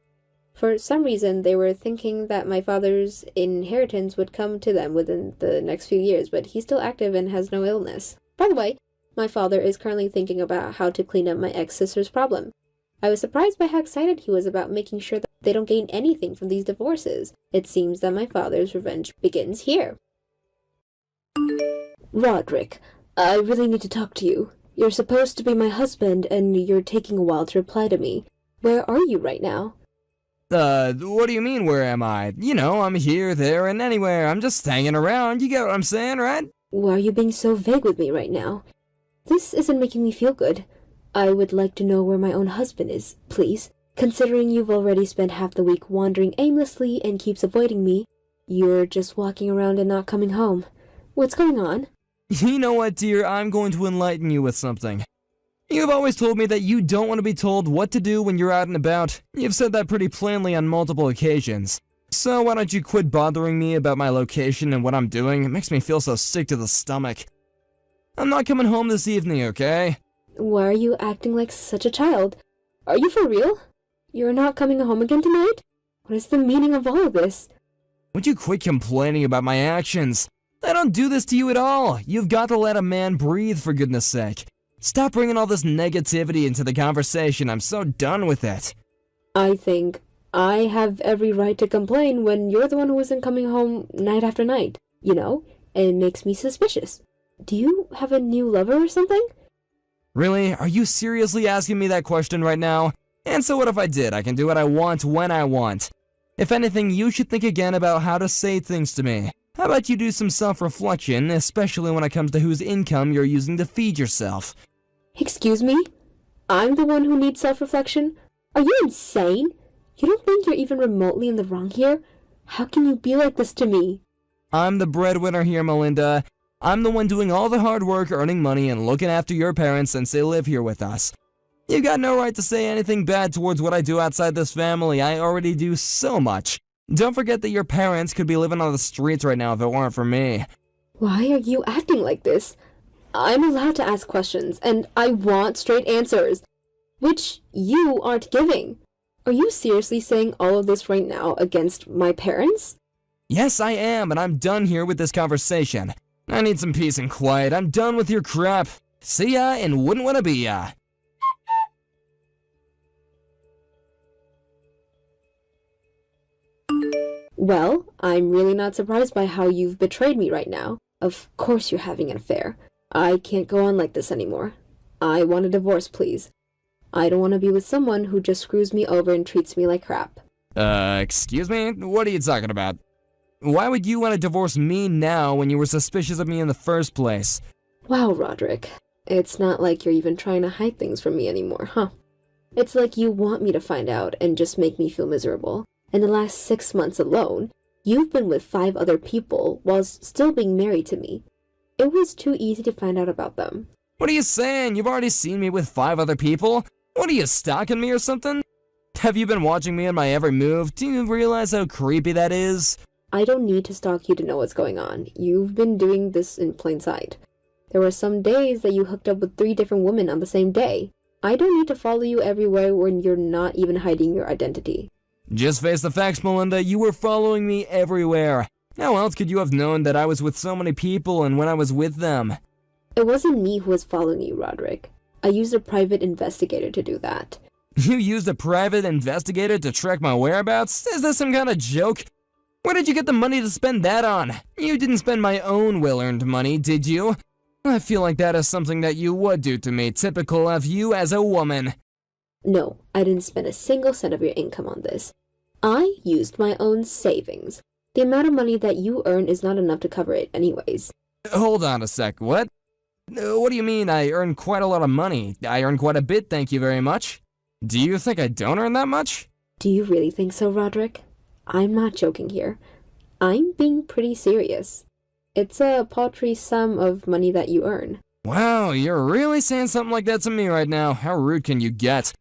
For some reason, they were thinking that my father's inheritance would come to them within the next few years, but he's still active and has no illness. By the way, my father is currently thinking about how to clean up my ex-sister's problem. I was surprised by how excited he was about making sure that they don't gain anything from these divorces. It seems that my father's revenge begins here. Roderick, I really need to talk to you. You're supposed to be my husband, and you're taking a while to reply to me. Where are you right now? What do you mean, where am I? You know, I'm here, there, and anywhere. I'm just hanging around. You get what I'm saying, right? Why are you being so vague with me right now? This isn't making me feel good. I would like to know where my own husband is, please. Considering you've already spent half the week wandering aimlessly and keeps avoiding me, you're just walking around and not coming home. What's going on? You know what, dear? I'm going to enlighten you with something. You've always told me that you don't want to be told what to do when you're out and about. You've said that pretty plainly on multiple occasions. So why don't you quit bothering me about my location and what I'm doing? It makes me feel so sick to the stomach. I'm not coming home this evening, okay? Why are you acting like such a child? Are you for real? You're not coming home again tonight? What is the meaning of all of this? Would you quit complaining about my actions? I don't do this to you at all. You've got to let a man breathe, for goodness sake. Stop bringing all this negativity into the conversation. I'm so done with it. I think I have every right to complain when you're the one who isn't coming home night after night. You know, it makes me suspicious. Do you have a new lover or something? Really? Are you seriously asking me that question right now? And so what if I did? I can do what I want when I want. If anything, you should think again about how to say things to me. How about you do some self-reflection, especially when it comes to whose income you're using to feed yourself? Excuse me? I'm the one who needs self-reflection? Are you insane? You don't think you're even remotely in the wrong here? How can you be like this to me? I'm the breadwinner here, Melinda. I'm the one doing all the hard work, earning money, and looking after your parents since they live here with us. You got no right to say anything bad towards what I do outside this family. I already do so much. Don't forget that your parents could be living on the streets right now if it weren't for me. Why are you acting like this? I'm allowed to ask questions, and I want straight answers, which you aren't giving. Are you seriously saying all of this right now against my parents? Yes, I am, and I'm done here with this conversation. I need some peace and quiet. I'm done with your crap. See ya, and wouldn't wanna be ya. Well, I'm really not surprised by how you've betrayed me right now. Of course you're having an affair. I can't go on like this anymore. I want a divorce, please. I don't want to be with someone who just screws me over and treats me like crap. Excuse me? What are you talking about? Why would you want to divorce me now when you were suspicious of me in the first place? Wow, Roderick. It's not like you're even trying to hide things from me anymore, huh? It's like you want me to find out and just make me feel miserable. In the last 6 months alone, you've been with 5 other people whilst still being married to me. It was too easy to find out about them. What are you saying? You've already seen me with 5 other people? What are you, stalking me or something? Have you been watching me in my every move? Do you realize how creepy that is? I don't need to stalk you to know what's going on. You've been doing this in plain sight. There were some days that you hooked up with 3 different women on the same day. I don't need to follow you everywhere when you're not even hiding your identity. Just face the facts, Melinda. You were following me everywhere. How else could you have known that I was with so many people and when I was with them? It wasn't me who was following you, Roderick. I used a private investigator to do that. You used a private investigator to track my whereabouts? Is this some kind of joke? Where did you get the money to spend that on? You didn't spend my own well-earned money, did you? I feel like that is something that you would do to me, typical of you as a woman. No, I didn't spend a single cent of your income on this. I used my own savings. The amount of money that you earn is not enough to cover it anyways. Hold on a sec, what? What do you mean I earn quite a lot of money? I earn quite a bit, thank you very much. Do you think I don't earn that much? Do you really think so, Roderick? I'm not joking here. I'm being pretty serious. It's a paltry sum of money that you earn. Wow, you're really saying something like that to me right now. How rude can you get?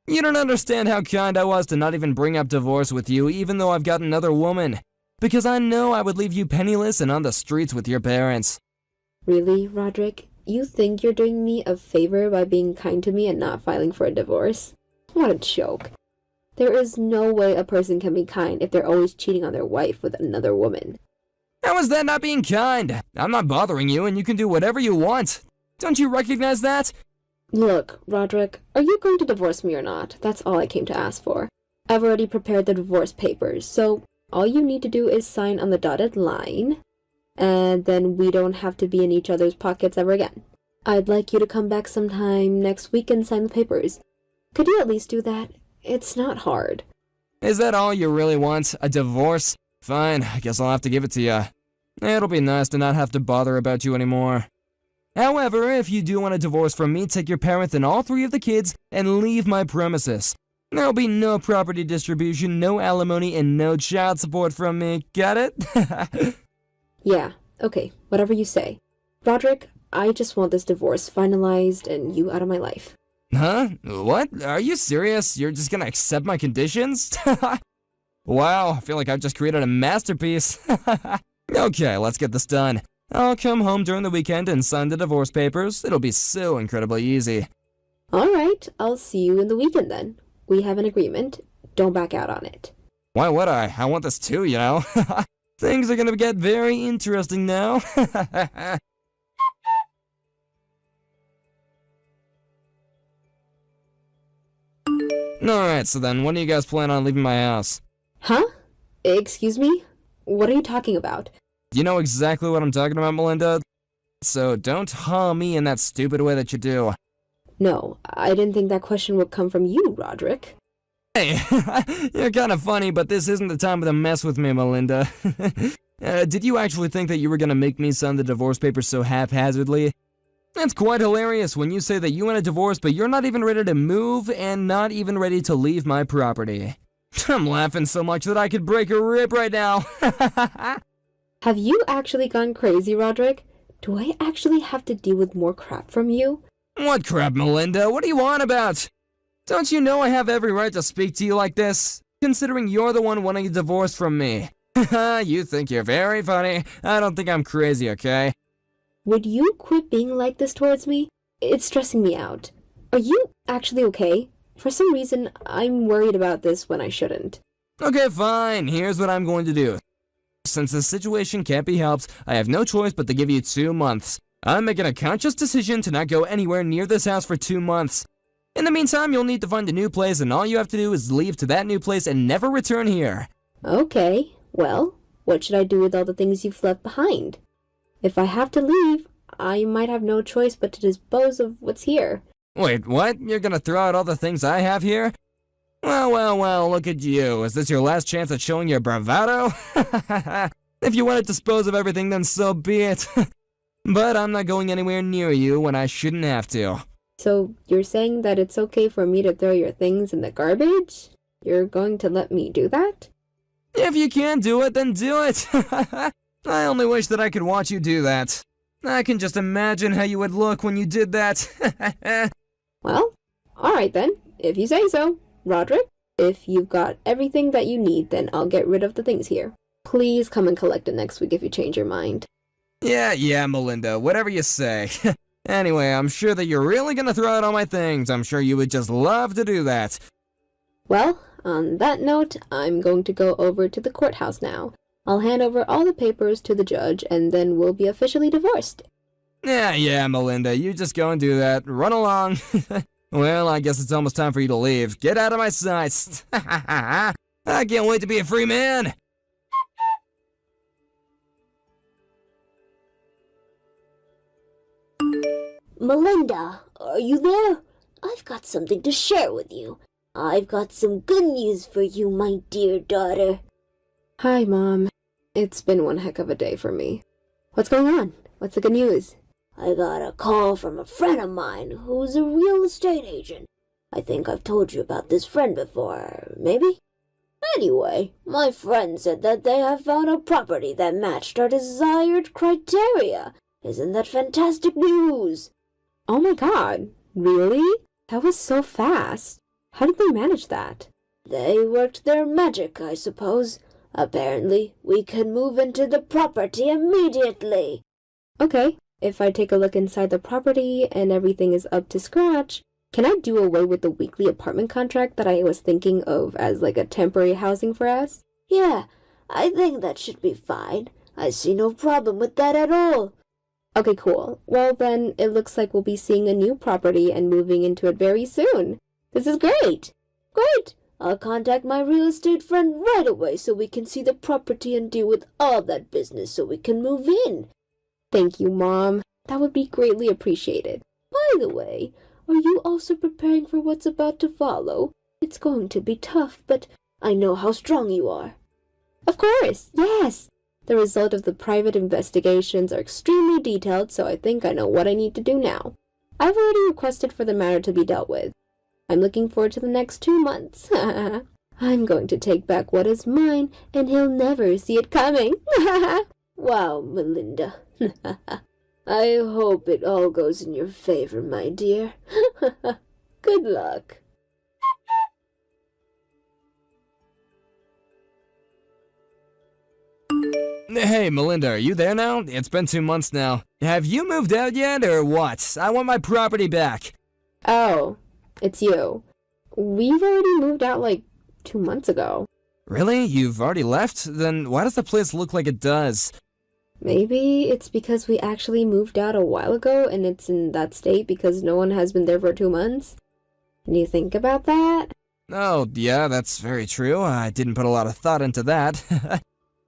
You don't understand how kind I was to not even bring up divorce with you, even though I've got another woman. Because I know I would leave you penniless and on the streets with your parents. Really, Roderick? You think you're doing me a favor by being kind to me and not filing for a divorce? What a joke. There is no way a person can be kind if they're always cheating on their wife with another woman. How is that not being kind? I'm not bothering you and you can do whatever you want. Don't you recognize that? Look, Roderick, are you going to divorce me or not? That's all I came to ask for. I've already prepared the divorce papers, so all you need to do is sign on the dotted line, and then we don't have to be in each other's pockets ever again. I'd like you to come back sometime next week and sign the papers. Could you at least do that? It's not hard. Is that all you really want? A divorce? Fine, I guess I'll have to give it to you. It'll be nice to not have to bother about you anymore. However, if you do want a divorce from me, take your parents and all 3 of the kids and leave my premises. There'll be no property distribution, no alimony, and no child support from me. Got it? Yeah, okay, whatever you say. Roderick, I just want this divorce finalized and you out of my life. Huh? What? Are you serious? You're just gonna accept my conditions? Wow, I feel like I've just created a masterpiece. Okay, let's get this done. I'll come home during the weekend and sign the divorce papers. It'll be so incredibly easy. Alright, I'll see you in the weekend then. We have an agreement. Don't back out on it. Why would I? I want this too, you know? Things are gonna get very interesting now. Alright, so then, when do you guys plan on leaving my house? Huh? Excuse me? What are you talking about? You know exactly what I'm talking about, Melinda? So don't haw me in that stupid way that you do. No, I didn't think that question would come from you, Roderick. Hey, you're kind of funny, but this isn't the time to mess with me, Melinda. Did you actually think that you were gonna make me sign the divorce papers so haphazardly? It's quite hilarious when you say that you want a divorce, but you're not even ready to move and not even ready to leave my property. I'm laughing so much that I could break a rib right now. Have you actually gone crazy, Roderick? Do I actually have to deal with more crap from you? What crap, Melinda? What are you on about? Don't you know I have every right to speak to you like this? Considering you're the one wanting a divorce from me. You think you're very funny. I don't think I'm crazy, okay? Would you quit being like this towards me? It's stressing me out. Are you actually okay? For some reason, I'm worried about this when I shouldn't. Okay, fine. Here's what I'm going to do. Since this situation can't be helped, I have no choice but to give you 2 months. I'm making a conscious decision to not go anywhere near this house for 2 months. In the meantime, you'll need to find a new place, and all you have to do is leave to that new place and never return here. Okay, well, what should I do with all the things you've left behind? If I have to leave, I might have no choice but to dispose of what's here. Wait, what? You're gonna throw out all the things I have here? Well, look at you. Is this your last chance at showing your bravado? If you want to dispose of everything, then so be it. But I'm not going anywhere near you when I shouldn't have to. So, you're saying that it's okay for me to throw your things in the garbage? You're going to let me do that? If you can't do it, then do it. I only wish that I could watch you do that. I can just imagine how you would look when you did that. Well, alright then, if you say so. Roderick, if you've got everything that you need, then I'll get rid of the things here. Please come and collect it next week if you change your mind. Yeah, Melinda, whatever you say. Anyway, I'm sure that you're really gonna throw out all my things. I'm sure you would just love to do that. Well, on that note, I'm going to go over to the courthouse now. I'll hand over all the papers to the judge, and then we'll be officially divorced. Yeah, Melinda, you just go and do that. Run along. Well, I guess it's almost time for you to leave. Get out of my sights. I can't wait to be a free man. Melinda, are you there? I've got something to share with you. I've got some good news for you, my dear daughter. Hi, Mom. It's been one heck of a day for me. What's going on? What's the good news? I got a call from a friend of mine who's a real estate agent. I think I've told you about this friend before, maybe? Anyway, my friend said that they have found a property that matched our desired criteria. Isn't that fantastic news? Oh my god, really? That was so fast. How did they manage that? They worked their magic, I suppose. Apparently, we can move into the property immediately. Okay, if I take a look inside the property and everything is up to scratch, can I do away with the weekly apartment contract that I was thinking of as like a temporary housing for us? Yeah, I think that should be fine. I see no problem with that at all. Okay, cool. Well then, it looks like we'll be seeing a new property and moving into it very soon. This is great! Great! I'll contact my real estate friend right away so we can see the property and deal with all that business so we can move in. Thank you, Mom. That would be greatly appreciated. By the way, are you also preparing for what's about to follow? It's going to be tough, but I know how strong you are. Of course, yes. The result of the private investigations are extremely detailed, so I think I know what I need to do now. I've already requested for the matter to be dealt with. I'm looking forward to the next 2 months. I'm going to take back what is mine, and he'll never see it coming. Wow, Melinda. I hope it all goes in your favor, my dear. Good luck. Hey, Melinda, are you there now? It's been 2 months now. Have you moved out yet, or what? I want my property back. Oh, it's you. We've already moved out like 2 months ago. Really? You've already left? Then why does the place look like it does? Maybe it's because we actually moved out a while ago and it's in that state because no one has been there for 2 months. Can you think about that? Oh, yeah, that's very true. I didn't put a lot of thought into that.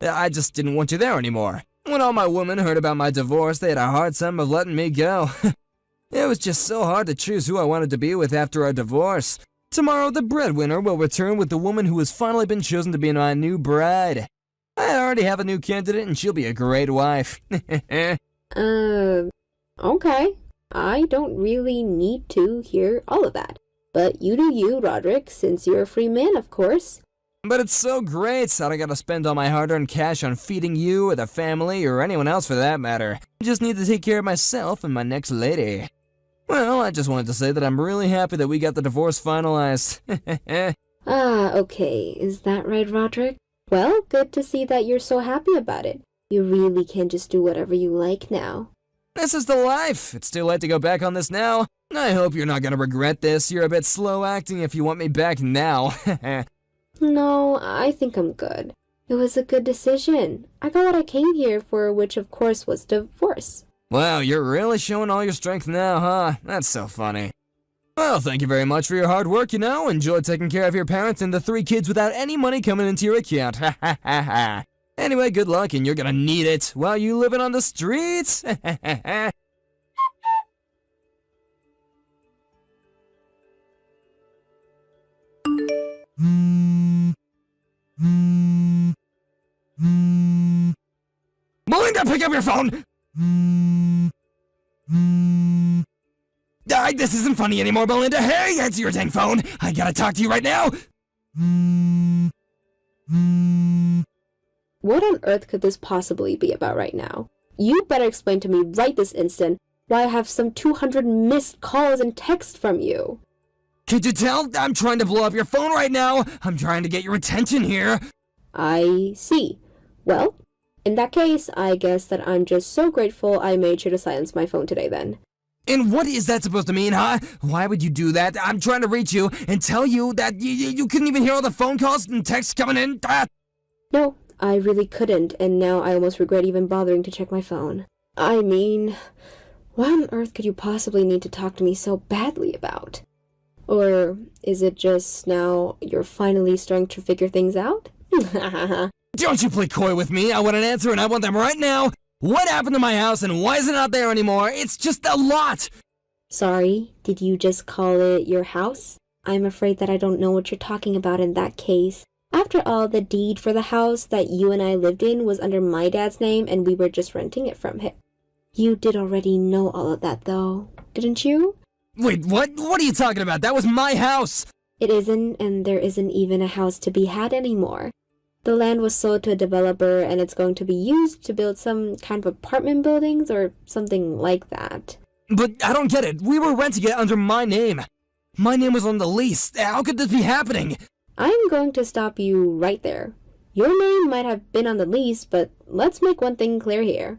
I just didn't want you there anymore. When all my women heard about my divorce, they had a hard time of letting me go. It was just so hard to choose who I wanted to be with after our divorce. Tomorrow, the breadwinner will return with the woman who has finally been chosen to be my new bride. I already have a new candidate, and she'll be a great wife. Okay. I don't really need to hear all of that. But you do you, Roderick, since you're a free man, of course. But it's so great, I don't gotta spend all my hard-earned cash on feeding you or the family or anyone else for that matter. I just need to take care of myself and my next lady. Well, I just wanted to say that I'm really happy that we got the divorce finalized. Okay. Is that right, Roderick? Well, good to see that you're so happy about it. You really can just do whatever you like now. This is the life. It's too late to go back on this now. I hope you're not gonna regret this. You're a bit slow acting if you want me back now. No, I think I'm good. It was a good decision. I got what I came here for, which of course was divorce. Wow, you're really showing all your strength now, huh? That's so funny. Well, thank you very much for your hard work, Enjoy taking care of your parents and the 3 kids without any money coming into your account. Ha ha ha ha. Anyway, good luck, and you're gonna need it while you living on the streets. Melinda, pick up your phone! This isn't funny anymore, Melinda. Hey, answer your dang phone. I gotta talk to you right now. What on earth could this possibly be about right now? You better explain to me right this instant why I have some 200 missed calls and texts from you. Could you tell? I'm trying to blow up your phone right now. I'm trying to get your attention here. I see. Well, in that case, I guess that I'm just so grateful I made sure to silence my phone today then. And what is that supposed to mean, huh? Why would you do that? I'm trying to reach you and tell you that you couldn't even hear all the phone calls and texts coming in. No, I really couldn't, and now I almost regret even bothering to check my phone. I mean, what on earth could you possibly need to talk to me so badly about? Or is it just now you're finally starting to figure things out? Don't you play coy with me. I want an answer and I want them right now. What happened to my house and why is it not there anymore? It's just a lot. Sorry, did you just call it your house? I'm afraid that I don't know what you're talking about in that case. After all, the deed for the house that you and I lived in was under my dad's name and we were just renting it from him. You did already know all of that though, didn't you? Wait, what? What are you talking about? That was my house! It isn't, and there isn't even a house to be had anymore. The land was sold to a developer and it's going to be used to build some kind of apartment buildings or something like that. But I don't get it. We were renting it under my name. My name was on the lease. How could this be happening? I'm going to stop you right there. Your name might have been on the lease, but let's make one thing clear here.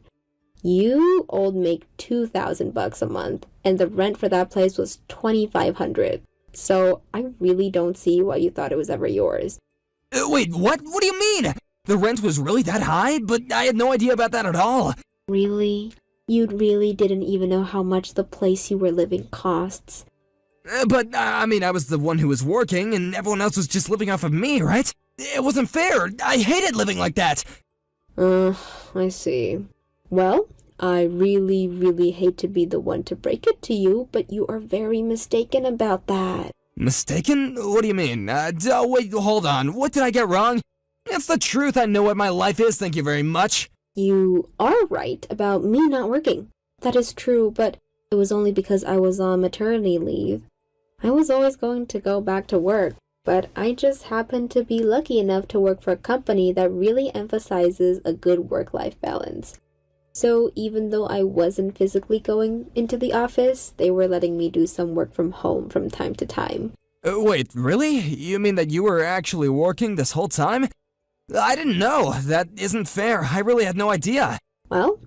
You old make $2,000 a month, and the rent for that place was $2,500. So I really don't see why you thought it was ever yours. Wait, what? What do you mean? The rent was really that high? But I had no idea about that at all. Really? You really didn't even know how much the place you were living costs. But I was the one who was working, and everyone else was just living off of me, right? It wasn't fair. I hated living like that. I see. Well, I really, really hate to be the one to break it to you, but you are very mistaken about that. Mistaken? What do you mean? Wait, hold on. What did I get wrong? It's the truth. I know what my life is, thank you very much. You are right about me not working. That is true, but it was only because I was on maternity leave. I was always going to go back to work, but I just happened to be lucky enough to work for a company that really emphasizes a good work-life balance. So even though I wasn't physically going into the office, they were letting me do some work from home from time to time. Wait, really? You mean that you were actually working this whole time? I didn't know. That isn't fair. I really had no idea. Well,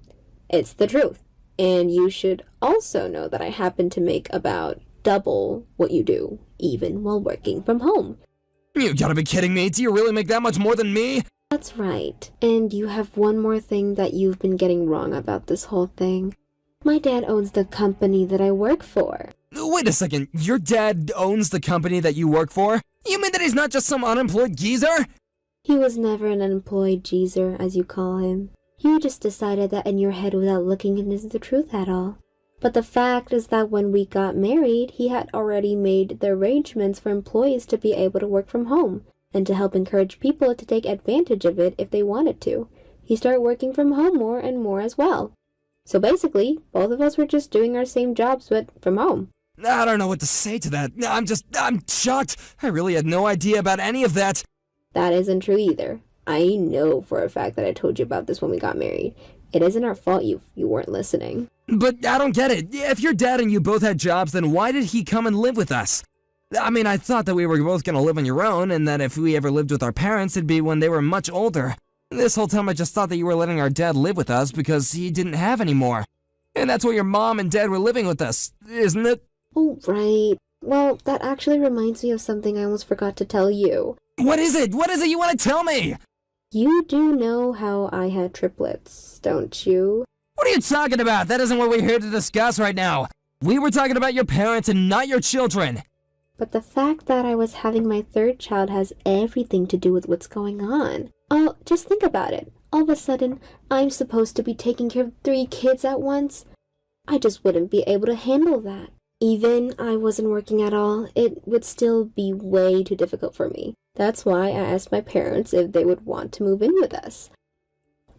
it's the truth. And you should also know that I happen to make about double what you do, even while working from home. You gotta be kidding me. Do you really make that much more than me? That's right. And you have one more thing that you've been getting wrong about this whole thing. My dad owns the company that I work for. Wait a second. Your dad owns the company that you work for? You mean that he's not just some unemployed geezer? He was never an unemployed geezer, as you call him. You just decided that in your head without looking into the truth at all. But the fact is that when we got married, he had already made the arrangements for employees to be able to work from home, and to help encourage people to take advantage of it if they wanted to. He started working from home more and more as well. So basically, both of us were just doing our same jobs, but from home. I don't know what to say to that. I'm shocked. I really had no idea about any of that. That isn't true either. I know for a fact that I told you about this when we got married. It isn't our fault you weren't listening. But I don't get it. If your dad and you both had jobs, then why did he come and live with us? I mean, I thought that we were both gonna live on your own, and that if we ever lived with our parents, it'd be when they were much older. This whole time I just thought that you were letting our dad live with us because he didn't have any more. And that's why your mom and dad were living with us, isn't it? Oh, right. Well, that actually reminds me of something I almost forgot to tell you. What is it? What is it you want to tell me? You do know how I had triplets, don't you? What are you talking about? That isn't what we're here to discuss right now. We were talking about your parents and not your children. But the fact that I was having my third child has everything to do with what's going on. Oh, just think about it. All of a sudden, I'm supposed to be taking care of 3 kids at once. I just wouldn't be able to handle that. Even I wasn't working at all, it would still be way too difficult for me. That's why I asked my parents if they would want to move in with us.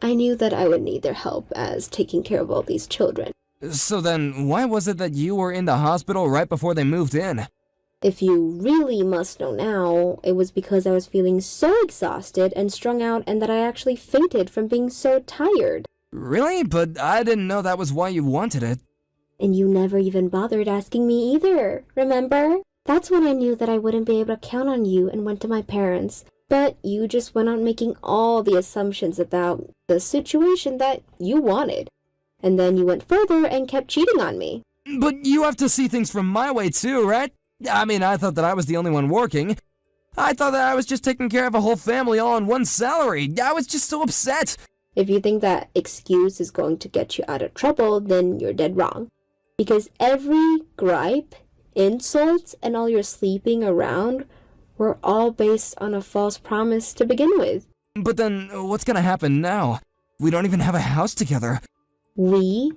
I knew that I would need their help as taking care of all these children. So then, why was it that you were in the hospital right before they moved in? If you really must know now, it was because I was feeling so exhausted and strung out and that I actually fainted from being so tired. Really? But I didn't know that was why you wanted it. And you never even bothered asking me either, remember? That's when I knew that I wouldn't be able to count on you and went to my parents. But you just went on making all the assumptions about the situation that you wanted. And then you went further and kept cheating on me. But you have to see things from my way too, right? I mean, I thought that I was the only one working. I thought that I was just taking care of a whole family all on one salary. I was just so upset. If you think that excuse is going to get you out of trouble, then you're dead wrong. Because every gripe, insults, and all your sleeping around were all based on a false promise to begin with. But then, what's gonna happen now? We don't even have a house together. We?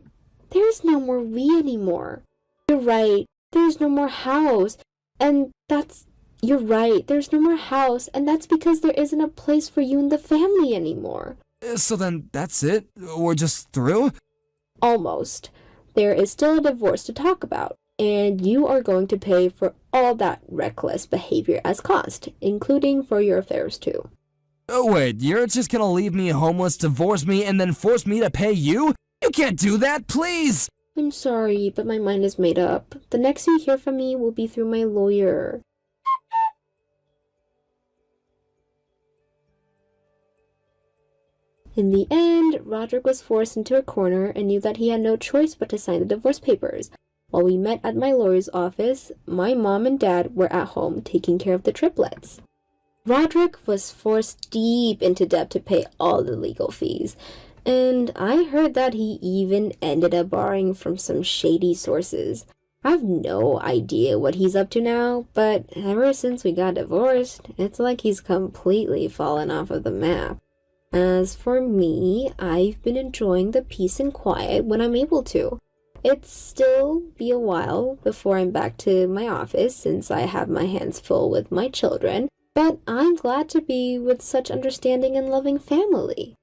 There's no more we anymore. You're right. There's no more house. You're right. There's no more house. And that's because there isn't a place for you in the family anymore. So then, that's it? We're just through? Almost. There is still a divorce to talk about. And you are going to pay for all that reckless behavior as cost, including for your affairs too. Oh wait, you're just gonna leave me homeless, divorce me, and then force me to pay you? You can't do that, please! I'm sorry, but my mind is made up. The next you hear from me will be through my lawyer. In the end, Roderick was forced into a corner and knew that he had no choice but to sign the divorce papers. While we met at my lawyer's office, my mom and dad were at home taking care of the triplets. Roderick was forced deep into debt to pay all the legal fees, and I heard that he even ended up borrowing from some shady sources. I have no idea what he's up to now, but ever since we got divorced, it's like he's completely fallen off of the map. As for me, I've been enjoying the peace and quiet when I'm able to. It's still be a while before I'm back to my office since I have my hands full with my children, but I'm glad to be with such understanding and loving family.